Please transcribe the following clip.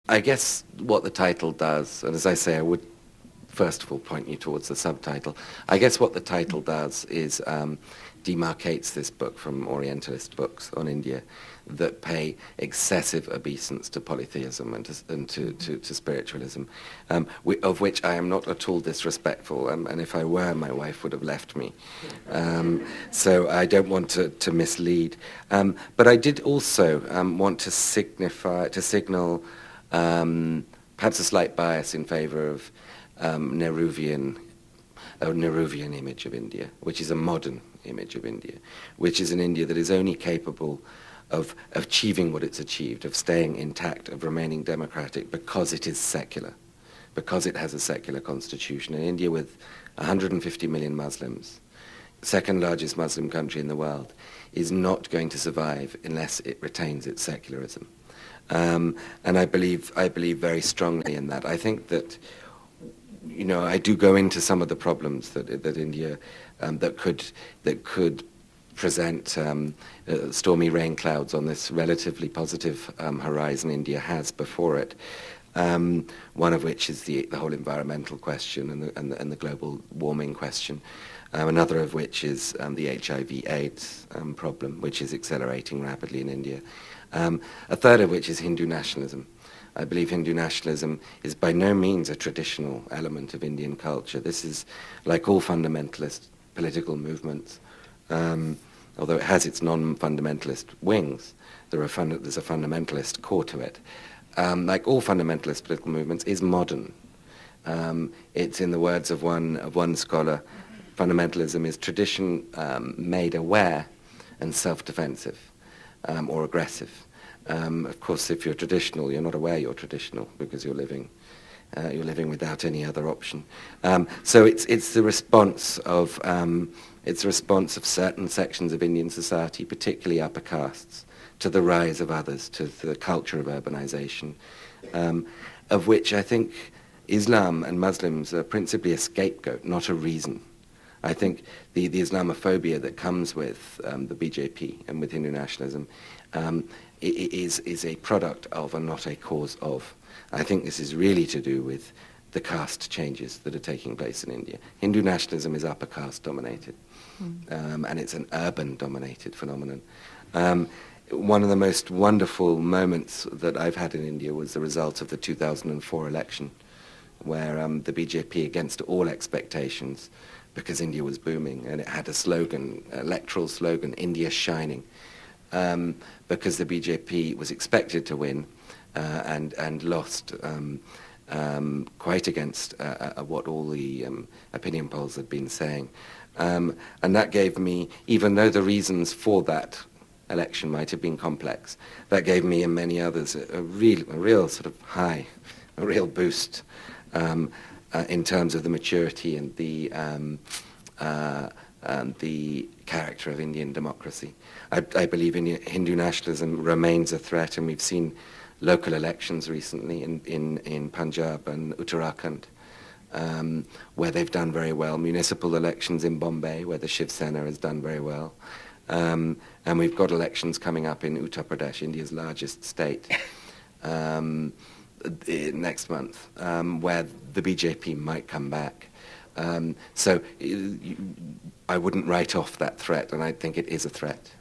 I guess what the title does, and as I say, I would first of all point you towards the subtitle. I guess what the title does is demarcates this book from Orientalist books on India that pay excessive obeisance to polytheism and to spiritualism, of which I am not at all disrespectful, and if I were, my wife would have left me. So I don't want to mislead. But I did also want to signal perhaps a slight bias in favor of Nehruvian image of India, which is a modern image of India, which is an India that is only capable of achieving what it's achieved, of staying intact, of remaining democratic, because it is secular, because it has a secular constitution. An India with 150 million Muslims, second largest Muslim country in the world, is not going to survive unless it retains its secularism. And I believe very strongly in that. I think that, I do go into some of the problems that India that could present stormy rain clouds on this relatively positive horizon India has before it. One of which is the whole environmental question and the global warming question. Another of which is the HIV/AIDS problem, which is accelerating rapidly in India. A third of which is Hindu nationalism. I believe Hindu nationalism is by no means a traditional element of Indian culture. This is, like all fundamentalist political movements, although it has its non-fundamentalist wings, there's a fundamentalist core to it. Like all fundamentalist political movements, is modern. It's, in the words of one scholar, fundamentalism is tradition made aware and self-defensive or aggressive. Of course, if you're traditional, you're not aware you're traditional because you're living without any other option. So it's the response of certain sections of Indian society, particularly upper castes, to the rise of others, to the culture of urbanization, of which I think Islam and Muslims are principally a scapegoat, not a reason. I think the Islamophobia that comes with the BJP and with Hindu nationalism is a product of and not a cause of. I think this is really to do with the caste changes that are taking place in India. Hindu nationalism is upper caste dominated, and it's an urban dominated phenomenon. One of the most wonderful moments that I've had in India was the result of the 2004 election, where the BJP, against all expectations, because India was booming, and it had a slogan, electoral slogan, India Shining, because the BJP was expected to win and lost quite against what all the opinion polls had been saying. And that gave me, even though the reasons for that election might have been complex, that gave me and many others a real sort of high, a real boost in terms of the maturity and the character of Indian democracy. I believe Hindu nationalism remains a threat, and we've seen local elections recently in Punjab and Uttarakhand, where they've done very well. Municipal elections in Bombay, where the Shiv Sena has done very well. And we've got elections coming up in Uttar Pradesh, India's largest state, next month, where the BJP might come back. So I wouldn't write off that threat, and I think it is a threat.